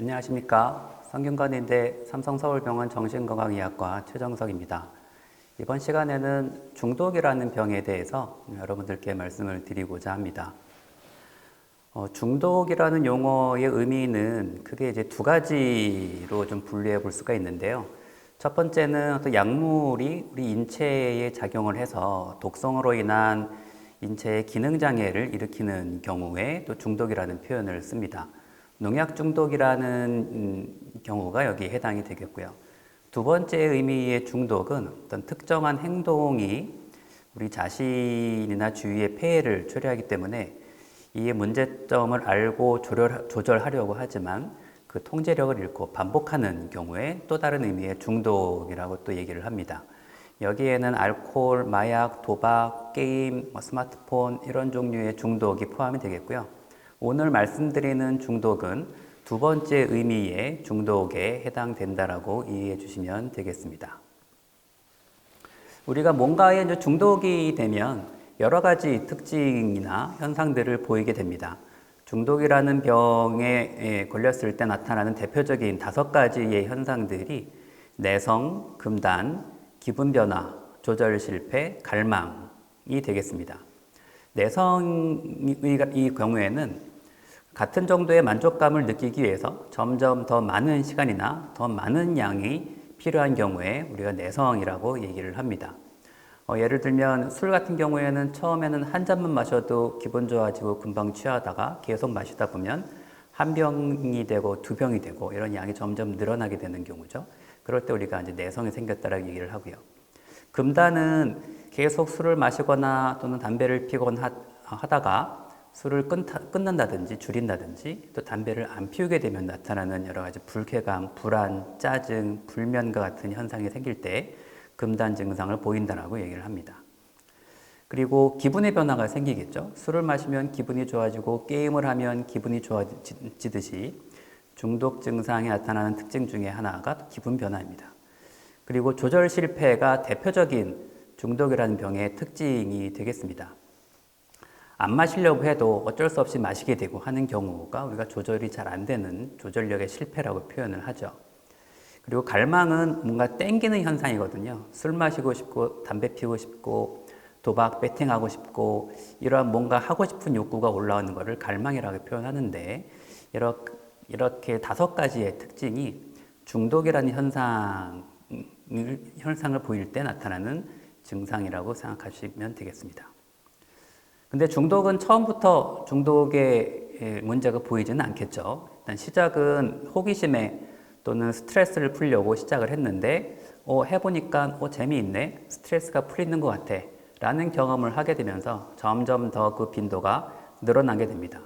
안녕하십니까. 성균관인대 삼성서울병원 정신건강의학과 최정석입니다. 이번 시간에는 중독이라는 병에 대해서 여러분들께 말씀을 드리고자 합니다. 중독이라는 용어의 의미는 크게 이제 두 가지로 좀 분류해 볼 수가 있는데요. 첫 번째는 어떤 약물이 우리 인체에 작용을 해서 독성으로 인한 인체의 기능장애를 일으키는 경우에 또 중독이라는 표현을 씁니다. 농약 중독이라는 경우가 여기에 해당이 되겠고요. 두 번째 의미의 중독은 어떤 특정한 행동이 우리 자신이나 주위에 폐해를 초래하기 때문에 이의 문제점을 알고 조절하려고 하지만 그 통제력을 잃고 반복하는 경우에 또 다른 의미의 중독이라고 또 얘기를 합니다. 여기에는 알코올, 마약, 도박, 게임, 스마트폰 이런 종류의 중독이 포함이 되겠고요. 오늘 말씀드리는 중독은 두 번째 의미의 중독에 해당된다라고 이해해 주시면 되겠습니다. 우리가 뭔가에 이제 중독이 되면 여러 가지 특징이나 현상들을 보이게 됩니다. 중독이라는 병에 걸렸을 때 나타나는 대표적인 5가지의 현상들이 내성, 금단, 기분 변화, 조절 실패, 갈망이 되겠습니다. 내성의 경우에는 같은 정도의 만족감을 느끼기 위해서 점점 더 많은 시간이나 더 많은 양이 필요한 경우에 우리가 내성이라고 얘기를 합니다. 예를 들면 술 같은 경우에는 처음에는 한 잔만 마셔도 기분 좋아지고 금방 취하다가 계속 마시다 보면 한 병이 되고 두 병이 되고 이런 양이 점점 늘어나게 되는 경우죠. 그럴 때 우리가 이제 내성이 생겼다라고 얘기를 하고요. 금단은 계속 술을 마시거나 또는 담배를 피거나 하다가 술을 끊는다든지 줄인다든지 또 담배를 안 피우게 되면 나타나는 여러 가지 불쾌감, 불안, 짜증, 불면과 같은 현상이 생길 때 금단 증상을 보인다라고 얘기를 합니다. 그리고 기분의 변화가 생기겠죠. 술을 마시면 기분이 좋아지고 게임을 하면 기분이 좋아지듯이 중독 증상이 나타나는 특징 중에 하나가 기분 변화입니다. 그리고 조절 실패가 대표적인 중독이라는 병의 특징이 되겠습니다. 안 마시려고 해도 어쩔 수 없이 마시게 되고 하는 경우가 우리가 조절이 잘 안 되는 조절력의 실패라고 표현을 하죠. 그리고 갈망은 뭔가 땡기는 현상이거든요. 술 마시고 싶고 담배 피우고 싶고 도박, 배팅하고 싶고 이러한 뭔가 하고 싶은 욕구가 올라오는 것을 갈망이라고 표현하는데 이렇게 5가지의 특징이 중독이라는 현상을 보일 때 나타나는 증상이라고 생각하시면 되겠습니다. 근데 중독은 처음부터 중독의 문제가 보이지는 않겠죠. 일단 시작은 호기심에 또는 스트레스를 풀려고 시작을 했는데 해보니까 재미있네, 스트레스가 풀리는 것 같아 라는 경험을 하게 되면서 점점 더 그 빈도가 늘어나게 됩니다.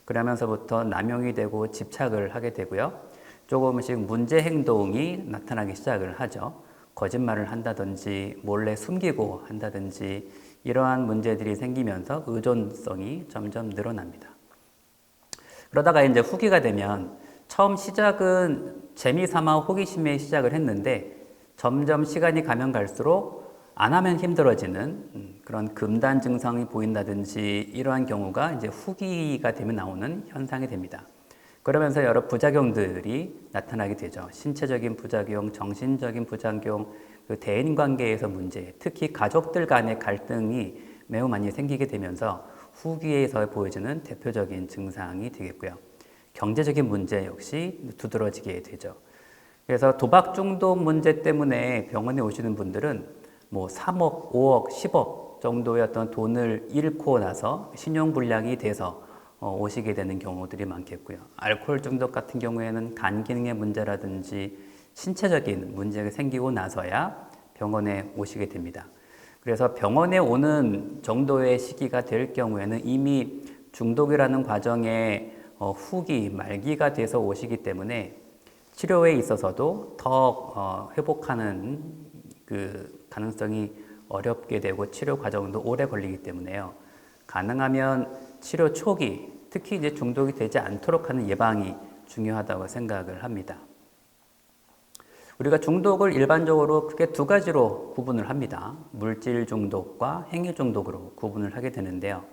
그러면서부터 남용이 되고 집착을 하게 되고요. 조금씩 문제 행동이 나타나기 시작을 하죠. 거짓말을 한다든지 몰래 숨기고 한다든지 이러한 문제들이 생기면서 의존성이 점점 늘어납니다. 그러다가 이제 후기가 되면 처음 시작은 재미삼아 호기심에 시작을 했는데 점점 시간이 가면 갈수록 안 하면 힘들어지는 그런 금단 증상이 보인다든지 이러한 경우가 이제 후기가 되면 나오는 현상이 됩니다. 그러면서 여러 부작용들이 나타나게 되죠. 신체적인 부작용, 정신적인 부작용, 그 대인 관계에서 문제, 특히 가족들 간의 갈등이 매우 많이 생기게 되면서 후기에서 보여지는 대표적인 증상이 되겠고요. 경제적인 문제 역시 두드러지게 되죠. 그래서 도박 중독 문제 때문에 병원에 오시는 분들은 뭐 3억, 5억, 10억 정도의 어떤 돈을 잃고 나서 신용불량이 돼서 오시게 되는 경우들이 많겠고요. 알코올 중독 같은 경우에는 간 기능의 문제라든지 신체적인 문제가 생기고 나서야 병원에 오시게 됩니다. 그래서 병원에 오는 정도의 시기가 될 경우에는 이미 중독이라는 과정에 후기, 말기가 돼서 오시기 때문에 치료에 있어서도 더 회복하는 그 가능성이 어렵게 되고 치료 과정도 오래 걸리기 때문에요. 가능하면 치료 초기, 특히 이제 중독이 되지 않도록 하는 예방이 중요하다고 생각을 합니다. 우리가 중독을 일반적으로 크게 2가지로 구분을 합니다. 물질 중독과 행위 중독으로 구분을 하게 되는데요.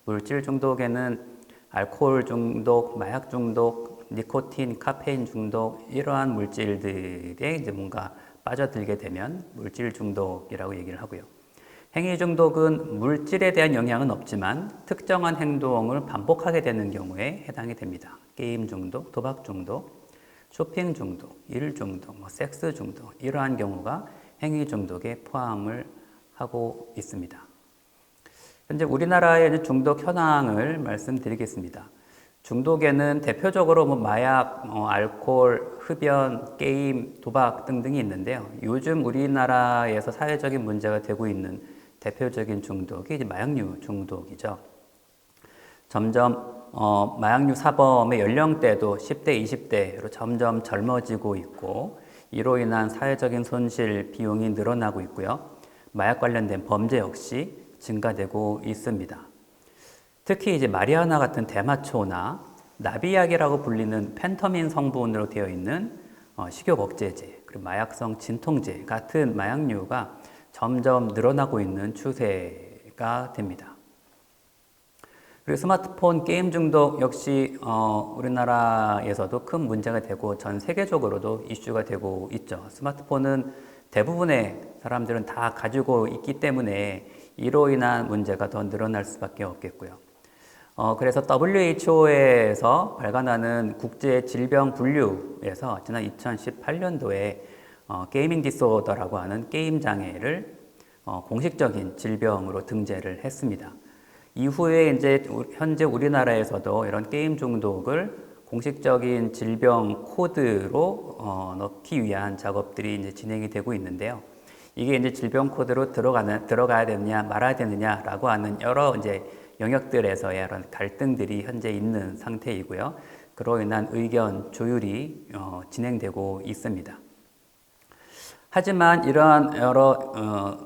물질 중독에는 알코올 중독, 마약 중독, 니코틴, 카페인 중독 이러한 물질들에 이제 뭔가 빠져들게 되면 물질 중독이라고 얘기를 하고요. 행위 중독은 물질에 대한 영향은 없지만 특정한 행동을 반복하게 되는 경우에 해당이 됩니다. 게임 중독, 도박 중독, 쇼핑 중독, 일 중독, 섹스 중독 이러한 경우가 행위 중독에 포함을 하고 있습니다. 현재 우리나라의 중독 현황을 말씀드리겠습니다. 중독에는 대표적으로 마약, 알코올, 흡연, 게임, 도박 등등이 있는데요. 요즘 우리나라에서 사회적인 문제가 되고 있는 대표적인 중독이 이제 마약류 중독이죠. 점점 마약류 사범의 연령대도 10대, 20대로 점점 젊어지고 있고 이로 인한 사회적인 손실 비용이 늘어나고 있고요. 마약 관련된 범죄 역시 증가되고 있습니다. 특히 이제 마리아나 같은 대마초나 나비약이라고 불리는 펜터민 성분으로 되어 있는 식욕 억제제, 그리고 마약성 진통제 같은 마약류가 점점 늘어나고 있는 추세가 됩니다. 그리고 스마트폰 게임 중독 역시 우리나라에서도 큰 문제가 되고 전 세계적으로도 이슈가 되고 있죠. 스마트폰은 대부분의 사람들은 다 가지고 있기 때문에 이로 인한 문제가 더 늘어날 수밖에 없겠고요. 그래서 WHO에서 발간하는 국제질병분류에서 지난 2018년도에 게이밍 디스오더라고 하는 게임 장애를 공식적인 질병으로 등재를 했습니다. 이후에 이제 현재 우리나라에서도 이런 게임 중독을 공식적인 질병 코드로 넣기 위한 작업들이 이제 진행이 되고 있는데요. 이게 이제 질병 코드로 들어가야 되느냐 말아야 되느냐라고 하는 여러 이제 영역들에서의 이런 갈등들이 현재 있는 상태이고요. 그로 인한 의견 조율이 진행되고 있습니다. 하지만 이러한 여러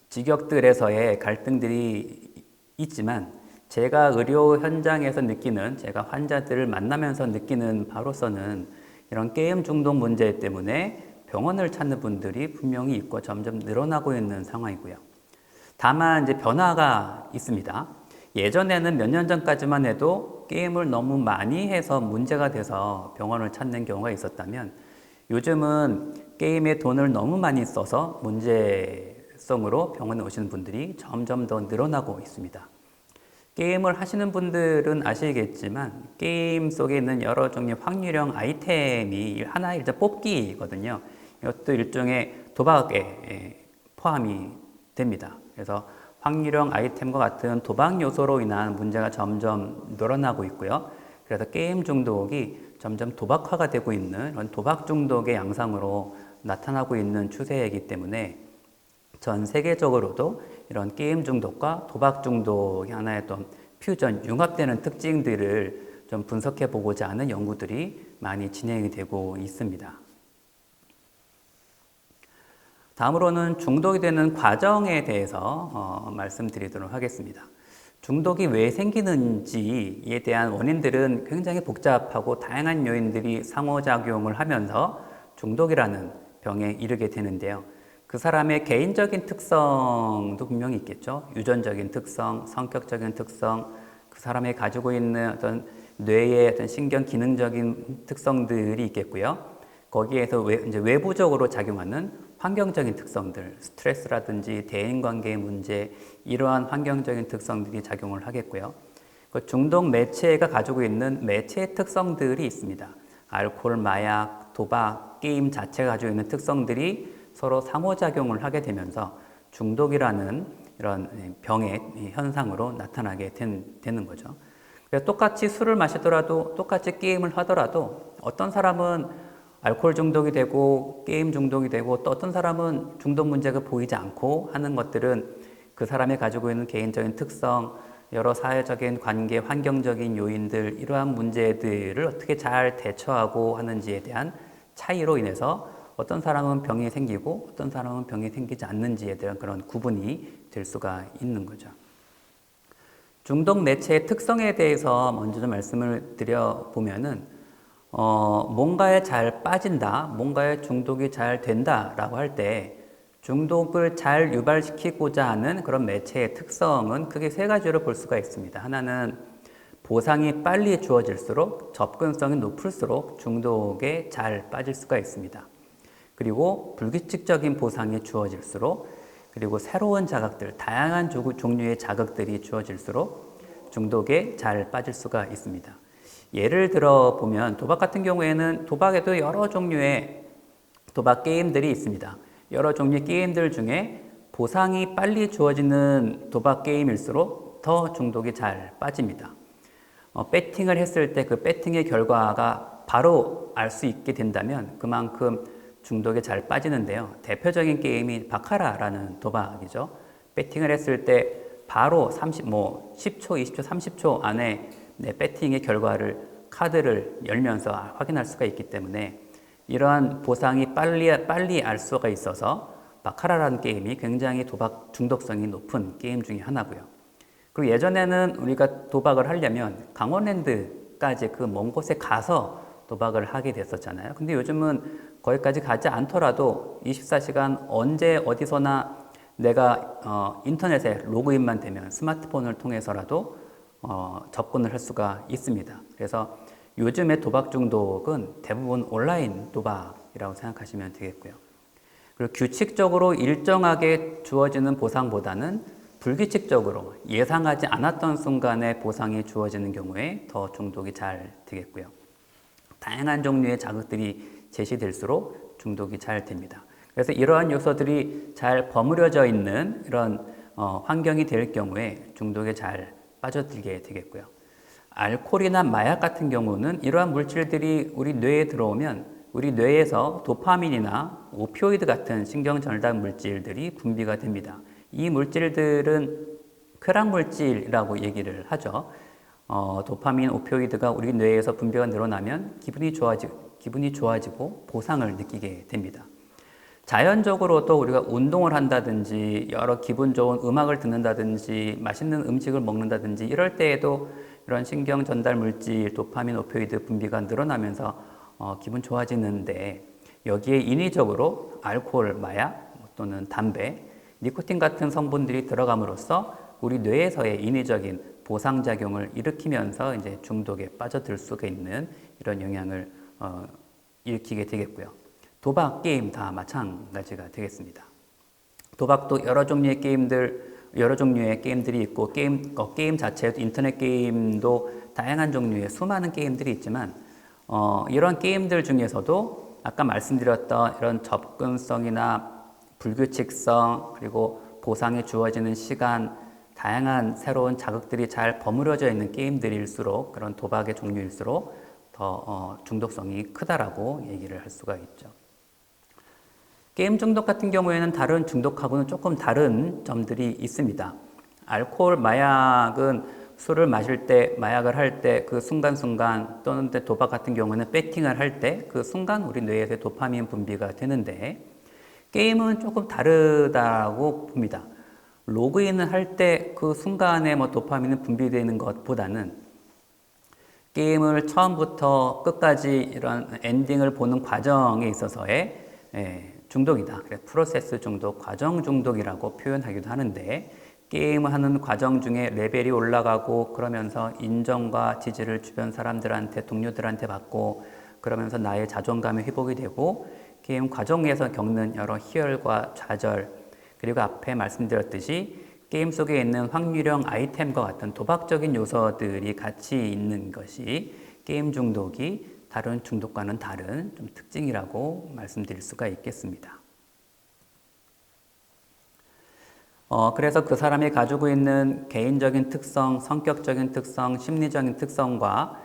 직역들에서의 갈등들이 있지만 제가 의료 현장에서 느끼는, 제가 환자들을 만나면서 느끼는 바로서는 이런 게임 중독 문제 때문에 병원을 찾는 분들이 분명히 있고 점점 늘어나고 있는 상황이고요. 다만 이제 변화가 있습니다. 예전에는 몇 년 전까지만 해도 게임을 너무 많이 해서 문제가 돼서 병원을 찾는 경우가 있었다면 요즘은 게임에 돈을 너무 많이 써서 문제성으로 병원에 오시는 분들이 점점 더 늘어나고 있습니다. 게임을 하시는 분들은 아시겠지만 게임 속에 있는 여러 종류의 확률형 아이템이 하나의 일단 뽑기거든요. 이것도 일종의 도박에 포함이 됩니다. 그래서 확률형 아이템과 같은 도박 요소로 인한 문제가 점점 늘어나고 있고요. 그래서 게임 중독이 점점 도박화가 되고 있는 이런 도박 중독의 양상으로 나타나고 있는 추세이기 때문에 전 세계적으로도 이런 게임 중독과 도박 중독이 하나의 또 퓨전, 융합되는 특징들을 좀 분석해 보고자 하는 연구들이 많이 진행이 되고 있습니다. 다음으로는 중독이 되는 과정에 대해서 말씀드리도록 하겠습니다. 중독이 왜 생기는지에 대한 원인들은 굉장히 복잡하고 다양한 요인들이 상호작용을 하면서 중독이라는 병에 이르게 되는데요. 그 사람의 개인적인 특성도 분명히 있겠죠. 유전적인 특성, 성격적인 특성, 그 사람이 가지고 있는 어떤 뇌의 어떤 신경 기능적인 특성들이 있겠고요. 거기에서 이제 외부적으로 작용하는 환경적인 특성들, 스트레스라든지 대인관계의 문제, 이러한 환경적인 특성들이 작용을 하겠고요. 그 중독 매체가 가지고 있는 매체의 특성들이 있습니다. 알코올, 마약, 도박, 게임 자체가 가지고 있는 특성들이 서로 상호작용을 하게 되면서 중독이라는 이런 병의 현상으로 나타나게 되는 거죠. 그래서 똑같이 술을 마시더라도, 똑같이 게임을 하더라도 어떤 사람은 알코올 중독이 되고 게임 중독이 되고 또 어떤 사람은 중독 문제가 보이지 않고 하는 것들은 그 사람이 가지고 있는 개인적인 특성, 여러 사회적인 관계, 환경적인 요인들, 이러한 문제들을 어떻게 잘 대처하고 하는지에 대한 차이로 인해서 어떤 사람은 병이 생기고 어떤 사람은 병이 생기지 않는지에 대한 그런 구분이 될 수가 있는 거죠. 중독 매체의 특성에 대해서 먼저 좀 말씀을 드려보면은 뭔가에 잘 빠진다, 뭔가에 중독이 잘 된다라고 할 때 중독을 잘 유발시키고자 하는 그런 매체의 특성은 크게 세 가지로 볼 수가 있습니다. 하나는 보상이 빨리 주어질수록 접근성이 높을수록 중독에 잘 빠질 수가 있습니다. 그리고 불규칙적인 보상이 주어질수록 그리고 새로운 자극들, 다양한 종류의 자극들이 주어질수록 중독에 잘 빠질 수가 있습니다. 예를 들어 보면 도박 같은 경우에는 도박에도 여러 종류의 도박 게임들이 있습니다. 여러 종류의 게임들 중에 보상이 빨리 주어지는 도박 게임일수록 더 중독이 잘 빠집니다. 배팅을 했을 때 그 배팅의 결과가 바로 알 수 있게 된다면 그만큼 중독에 잘 빠지는데요. 대표적인 게임이 바카라라는 도박이죠. 배팅을 했을 때 바로 10초, 20초, 30초 안에 배팅의 결과를 카드를 열면서 확인할 수가 있기 때문에 이러한 보상이 빨리 알 수가 있어서 바카라라는 게임이 굉장히 도박 중독성이 높은 게임 중에 하나고요. 그리고 예전에는 우리가 도박을 하려면 강원랜드까지 그 먼 곳에 가서 도박을 하게 됐었잖아요. 근데 요즘은 거기까지 가지 않더라도 24시간 언제 어디서나 내가 인터넷에 로그인만 되면 스마트폰을 통해서라도 접근을 할 수가 있습니다. 그래서 요즘의 도박 중독은 대부분 온라인 도박이라고 생각하시면 되겠고요. 그리고 규칙적으로 일정하게 주어지는 보상보다는 불규칙적으로 예상하지 않았던 순간에 보상이 주어지는 경우에 더 중독이 잘 되겠고요. 다양한 종류의 자극들이 제시될수록 중독이 잘 됩니다. 그래서 이러한 요소들이 잘 버무려져 있는 이런 환경이 될 경우에 중독에 잘 빠져들게 되겠고요. 알코올이나 마약 같은 경우는 이러한 물질들이 우리 뇌에 들어오면 우리 뇌에서 도파민이나 오피오이드 같은 신경전달 물질들이 분비가 됩니다. 이 물질들은 쾌락물질이라고 얘기를 하죠. 도파민, 오피오이드가 우리 뇌에서 분비가 늘어나면 기분이 좋아지고 보상을 느끼게 됩니다. 자연적으로도 우리가 운동을 한다든지 여러 기분 좋은 음악을 듣는다든지 맛있는 음식을 먹는다든지 이럴 때에도 이런 신경 전달 물질 도파민, 오피오이드 분비가 늘어나면서 기분 좋아지는데 여기에 인위적으로 알코올, 마약 또는 담배, 니코틴 같은 성분들이 들어감으로써 우리 뇌에서의 인위적인 보상작용을 일으키면서 이제 중독에 빠져들 수가 있는 이런 영향을 일으키게 되겠고요. 도박, 게임 다 마찬가지가 되겠습니다. 도박도 여러 종류의 게임들이 있고 게임 자체도 인터넷 게임도 다양한 종류의 수많은 게임들이 있지만 이런 게임들 중에서도 아까 말씀드렸던 이런 접근성이나 불규칙성 그리고 보상이 주어지는 시간 다양한 새로운 자극들이 잘 버무려져 있는 게임들일수록 그런 도박의 종류일수록 더 중독성이 크다라고 얘기를 할 수가 있죠. 게임 중독 같은 경우에는 다른 중독하고는 조금 다른 점들이 있습니다. 알코올, 마약은 술을 마실 때, 마약을 할 때 그 순간순간 또는 도박 같은 경우는 배팅을 할 때 그 순간 우리 뇌에서 도파민 분비가 되는데 게임은 조금 다르다고 봅니다. 로그인을 할 때 그 순간에 도파민이 분비되는 것보다는 게임을 처음부터 끝까지 이런 엔딩을 보는 과정에 있어서의 중독이다. 그래서 프로세스 중독, 과정 중독이라고 표현하기도 하는데 게임을 하는 과정 중에 레벨이 올라가고 그러면서 인정과 지지를 주변 사람들한테, 동료들한테 받고 그러면서 나의 자존감이 회복이 되고 게임 과정에서 겪는 여러 희열과 좌절 그리고 앞에 말씀드렸듯이 게임 속에 있는 확률형 아이템과 같은 도박적인 요소들이 같이 있는 것이 게임 중독이 다른 중독과는 다른 좀 특징이라고 말씀드릴 수가 있겠습니다. 그래서 그 사람이 가지고 있는 개인적인 특성, 성격적인 특성, 심리적인 특성과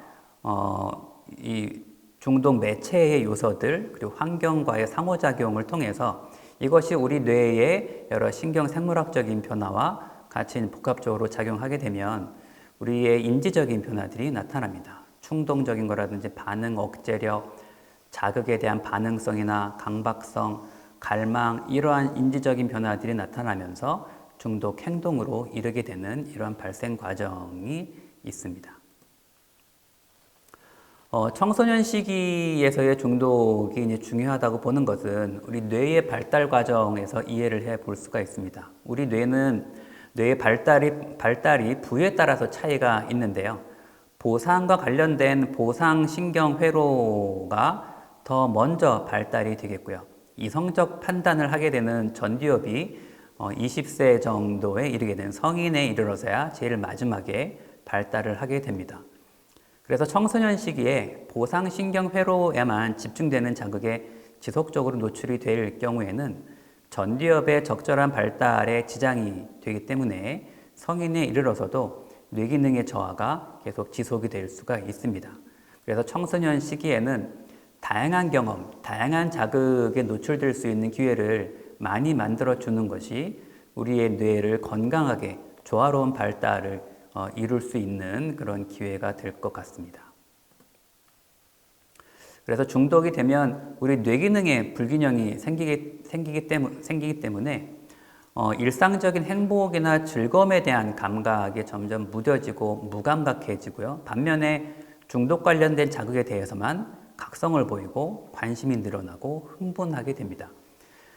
이 중독 매체의 요소들 그리고 환경과의 상호작용을 통해서 이것이 우리 뇌의 여러 신경 생물학적인 변화와 같이 복합적으로 작용하게 되면 우리의 인지적인 변화들이 나타납니다. 충동적인 거라든지 반응 억제력, 자극에 대한 반응성이나 강박성, 갈망 이러한 인지적인 변화들이 나타나면서 중독 행동으로 이르게 되는 이러한 발생 과정이 있습니다. 청소년 시기에서의 중독이 이제 중요하다고 보는 것은 우리 뇌의 발달 과정에서 이해를 해 볼 수가 있습니다. 우리 뇌는 뇌의 발달이 부위에 따라서 차이가 있는데요. 보상과 관련된 보상신경회로가 더 먼저 발달이 되겠고요. 이성적 판단을 하게 되는 전두엽이 20세 정도에 이르게 된 성인에 이르러서야 제일 마지막에 발달을 하게 됩니다. 그래서 청소년 시기에 보상신경회로에만 집중되는 자극에 지속적으로 노출이 될 경우에는 전두엽의 적절한 발달에 지장이 되기 때문에 성인에 이르러서도 뇌기능의 저하가 계속 지속이 될 수가 있습니다. 그래서 청소년 시기에는 다양한 경험, 다양한 자극에 노출될 수 있는 기회를 많이 만들어 주는 것이 우리의 뇌를 건강하게 조화로운 발달을 이룰 수 있는 그런 기회가 될 것 같습니다. 그래서 중독이 되면 우리 뇌기능에 불균형이 생기기 때문에 일상적인 행복이나 즐거움에 대한 감각이 점점 무뎌지고 무감각해지고요. 반면에 중독 관련된 자극에 대해서만 각성을 보이고 관심이 늘어나고 흥분하게 됩니다.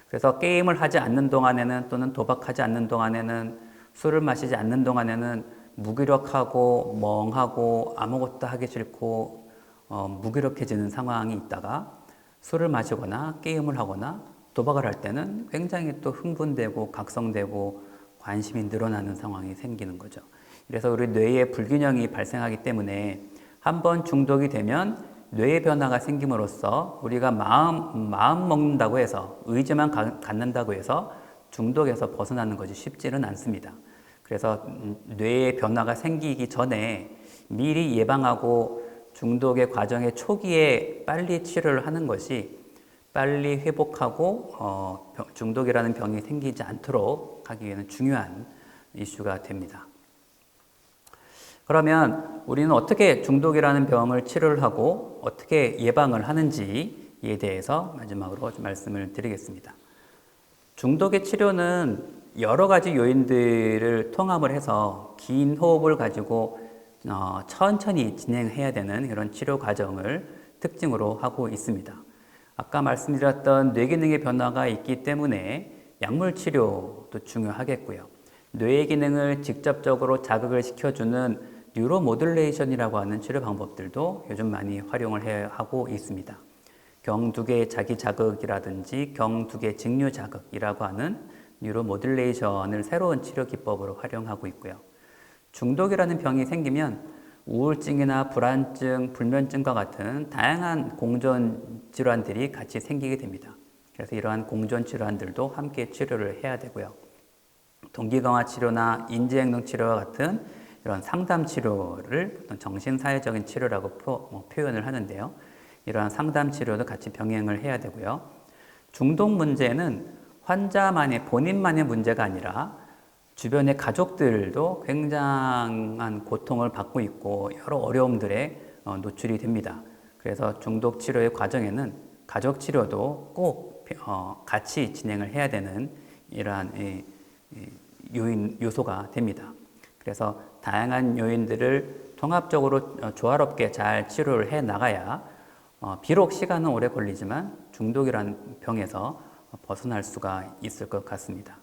그래서 게임을 하지 않는 동안에는 또는 도박하지 않는 동안에는 술을 마시지 않는 동안에는 무기력하고 멍하고 아무것도 하기 싫고 무기력해지는 상황이 있다가 술을 마시거나 게임을 하거나 도박을 할 때는 굉장히 또 흥분되고 각성되고 관심이 늘어나는 상황이 생기는 거죠. 그래서 우리 뇌에 불균형이 발생하기 때문에 한번 중독이 되면 뇌의 변화가 생김으로써 우리가 마음 먹는다고 해서 의지만 갖는다고 해서 중독에서 벗어나는 것이 쉽지는 않습니다. 그래서 뇌의 변화가 생기기 전에 미리 예방하고 중독의 과정의 초기에 빨리 치료를 하는 것이 빨리 회복하고 중독이라는 병이 생기지 않도록 하기 위해서는 중요한 이슈가 됩니다. 그러면 우리는 어떻게 중독이라는 병을 치료를 하고 어떻게 예방을 하는지에 대해서 마지막으로 좀 말씀을 드리겠습니다. 중독의 치료는 여러 가지 요인들을 통합을 해서 긴 호흡을 가지고 천천히 진행해야 되는 이런 치료 과정을 특징으로 하고 있습니다. 아까 말씀드렸던 뇌기능의 변화가 있기 때문에 약물 치료도 중요하겠고요. 뇌의 기능을 직접적으로 자극을 시켜주는 뉴로모듈레이션이라고 하는 치료 방법들도 요즘 많이 활용을 하고 있습니다. 경두개 자기 자극이라든지 경두개 직류 자극이라고 하는 뉴로모듈레이션을 새로운 치료 기법으로 활용하고 있고요. 중독이라는 병이 생기면 우울증이나 불안증, 불면증과 같은 다양한 공존 질환들이 같이 생기게 됩니다. 그래서 이러한 공존 질환들도 함께 치료를 해야 되고요. 동기강화 치료나 인지행동 치료와 같은 이런 상담 치료를 정신사회적인 치료라고 표현을 하는데요. 이러한 상담 치료도 같이 병행을 해야 되고요. 중독 문제는 환자만의 본인만의 문제가 아니라 주변의 가족들도 굉장한 고통을 받고 있고 여러 어려움들에 노출이 됩니다. 그래서 중독 치료의 과정에는 가족 치료도 꼭 같이 진행을 해야 되는 이러한 요소가 됩니다. 그래서 다양한 요인들을 통합적으로 조화롭게 잘 치료를 해 나가야 비록 시간은 오래 걸리지만 중독이라는 병에서 벗어날 수가 있을 것 같습니다.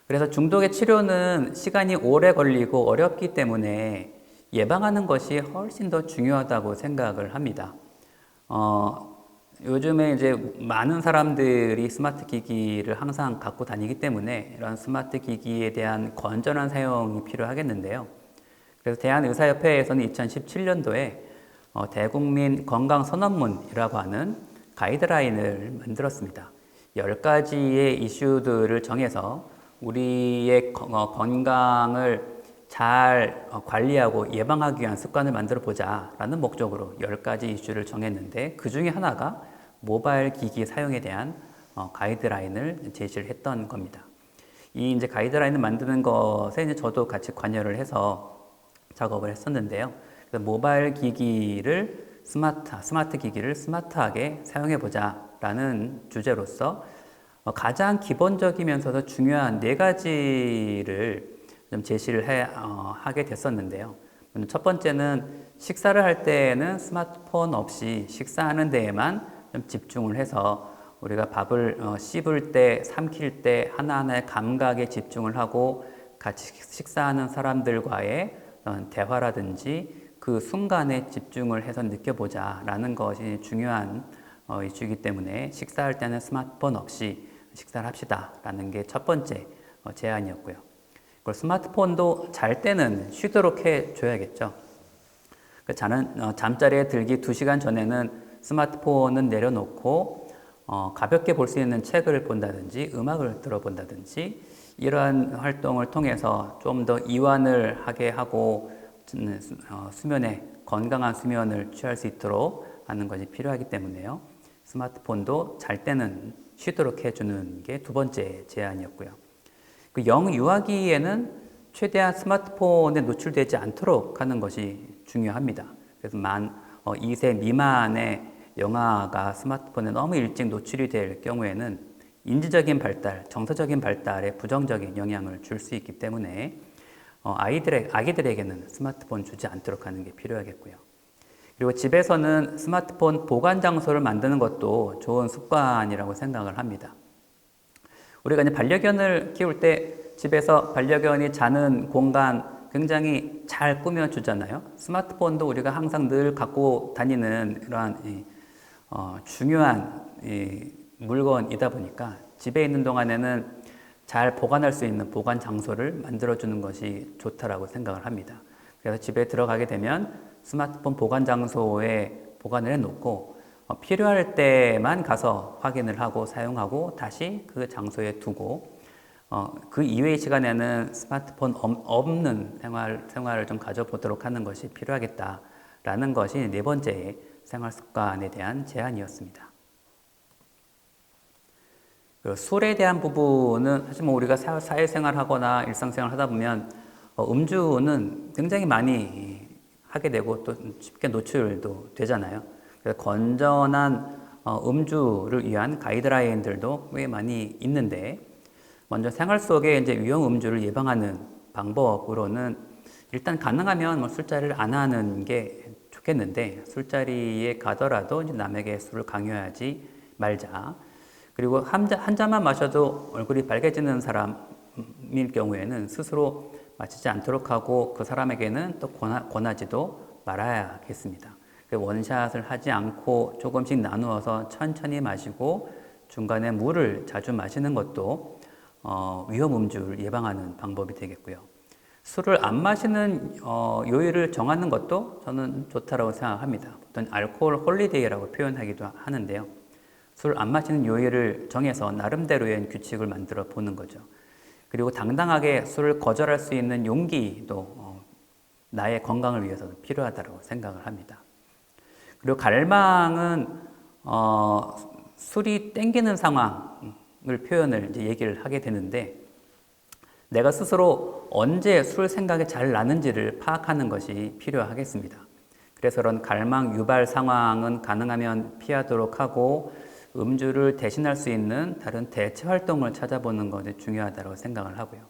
그래서 중독의 치료는 시간이 오래 걸리고 어렵기 때문에 예방하는 것이 훨씬 더 중요하다고 생각을 합니다. 요즘에 이제 많은 사람들이 스마트 기기를 항상 갖고 다니기 때문에 이런 스마트 기기에 대한 건전한 사용이 필요하겠는데요. 그래서 대한의사협회에서는 2017년도에 대국민 건강선언문이라고 하는 가이드라인을 만들었습니다. 10가지의 이슈들을 정해서 우리의 건강을 잘 관리하고 예방하기 위한 습관을 만들어 보자라는 목적으로 10가지 이슈를 정했는데 그 중에 하나가 모바일 기기 사용에 대한 가이드라인을 제시를 했던 겁니다. 이 이제 가이드라인을 만드는 것에 이제 저도 같이 관여를 해서 작업을 했었는데요. 그래서 모바일 기기를 스마트 기기를 스마트하게 사용해 보자라는 주제로서 가장 기본적이면서도 중요한 4가지를 좀 제시를 하게 됐었는데요. 첫 번째는 식사를 할 때에는 스마트폰 없이 식사하는 데에만 좀 집중을 해서 우리가 밥을 씹을 때, 삼킬 때 하나하나의 감각에 집중을 하고 같이 식사하는 사람들과의 대화라든지 그 순간에 집중을 해서 느껴보자라는 것이 중요한 이슈이기 때문에 식사할 때는 스마트폰 없이 식사를 합시다라는 게 첫 번째 제안이었고요. 그리고 스마트폰도 잘 때는 쉬도록 해줘야겠죠. 잠자리에 들기 2시간 전에는 스마트폰은 내려놓고 가볍게 볼 수 있는 책을 본다든지 음악을 들어본다든지 이러한 활동을 통해서 좀 더 이완을 하게 하고 수면에 건강한 수면을 취할 수 있도록 하는 것이 필요하기 때문에요. 스마트폰도 잘 때는 쉬도록 해주는 게 두 번째 제안이었고요. 그 영유아기에는 최대한 스마트폰에 노출되지 않도록 하는 것이 중요합니다. 그래서 2세 미만의 영아가 스마트폰에 너무 일찍 노출이 될 경우에는 인지적인 발달, 정서적인 발달에 부정적인 영향을 줄 수 있기 때문에 아기들에게는 스마트폰 주지 않도록 하는 게 필요하겠고요. 그리고 집에서는 스마트폰 보관 장소를 만드는 것도 좋은 습관이라고 생각을 합니다. 우리가 이제 반려견을 키울 때 집에서 반려견이 자는 공간 굉장히 잘 꾸며주잖아요. 스마트폰도 우리가 항상 늘 갖고 다니는 이러한 중요한 물건이다 보니까 집에 있는 동안에는 잘 보관할 수 있는 보관 장소를 만들어주는 것이 좋다라고 생각을 합니다. 그래서 집에 들어가게 되면 스마트폰 보관 장소에 보관을 해놓고 필요할 때만 가서 확인을 하고 사용하고 다시 그 장소에 두고 그 이외의 시간에는 스마트폰 없는 생활을 좀 가져보도록 하는 것이 필요하겠다라는 것이 네 번째 생활 습관에 대한 제안이었습니다. 술에 대한 부분은 사실 우리가 사회생활 하거나 일상생활 하다 보면 음주는 굉장히 많이 하게 되고 또 쉽게 노출도 되잖아요. 그래서 건전한 음주를 위한 가이드라인들도 꽤 많이 있는데 먼저 생활 속에 이제 위험 음주를 예방하는 방법으로는 일단 가능하면 술자리를 안 하는 게 좋겠는데 술자리에 가더라도 이제 남에게 술을 강요하지 말자. 그리고 한 잔만 마셔도 얼굴이 빨개지는 사람일 경우에는 스스로 마시지 않도록 하고 그 사람에게는 또 권하지도 말아야겠습니다. 원샷을 하지 않고 조금씩 나누어서 천천히 마시고 중간에 물을 자주 마시는 것도 위험 음주를 예방하는 방법이 되겠고요. 술을 안 마시는 요일을 정하는 것도 저는 좋다고 생각합니다. 보통 알코올 홀리데이라고 표현하기도 하는데요. 술 안 마시는 요일을 정해서 나름대로의 규칙을 만들어 보는 거죠. 그리고 당당하게 술을 거절할 수 있는 용기도 나의 건강을 위해서도 필요하다고 생각을 합니다. 그리고 갈망은 술이 땡기는 상황을 표현을 이제 얘기를 하게 되는데 내가 스스로 언제 술 생각이 잘 나는지를 파악하는 것이 필요하겠습니다. 그래서 그런 갈망 유발 상황은 가능하면 피하도록 하고 음주를 대신할 수 있는 다른 대체 활동을 찾아보는 것이 중요하다고 생각을 하고요.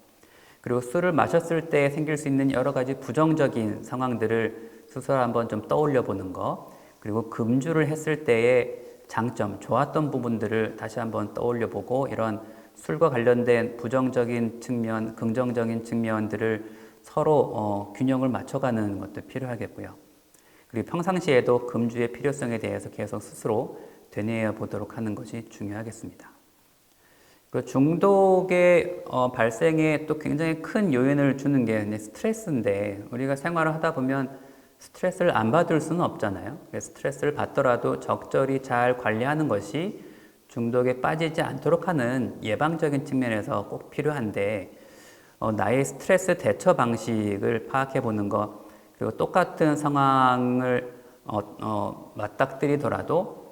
그리고 술을 마셨을 때 생길 수 있는 여러 가지 부정적인 상황들을 스스로 한번 좀 떠올려 보는 것, 그리고 금주를 했을 때의 장점, 좋았던 부분들을 다시 한번 떠올려 보고 이런 술과 관련된 부정적인 측면, 긍정적인 측면들을 서로 균형을 맞춰가는 것도 필요하겠고요. 그리고 평상시에도 금주의 필요성에 대해서 계속 스스로 되뇌어 보도록 하는 것이 중요하겠습니다. 그 중독의 발생에 또 굉장히 큰 요인을 주는 게 스트레스인데 우리가 생활을 하다 보면 스트레스를 안 받을 수는 없잖아요. 스트레스를 받더라도 적절히 잘 관리하는 것이 중독에 빠지지 않도록 하는 예방적인 측면에서 꼭 필요한데 나의 스트레스 대처 방식을 파악해 보는 것 그리고 똑같은 상황을 맞닥뜨리더라도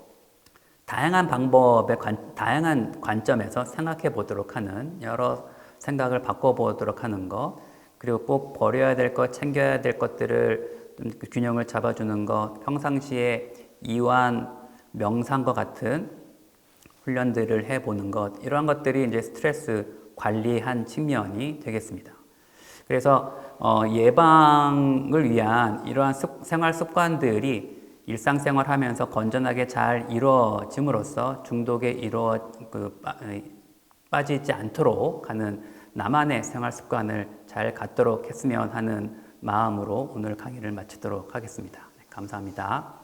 다양한 방법의 다양한 관점에서 생각해 보도록 하는 여러 생각을 바꿔보도록 하는 것 그리고 꼭 버려야 될 것, 챙겨야 될 것들을 균형을 잡아주는 것 평상시에 이완, 명상과 같은 훈련들을 해보는 것 이러한 것들이 이제 스트레스 관리한 측면이 되겠습니다. 그래서 예방을 위한 이러한 생활 습관들이 일상생활 하면서 건전하게 잘 이루어짐으로써 중독에 빠지지 않도록 하는 나만의 생활 습관을 잘 갖도록 했으면 하는 마음으로 오늘 강의를 마치도록 하겠습니다. 네, 감사합니다.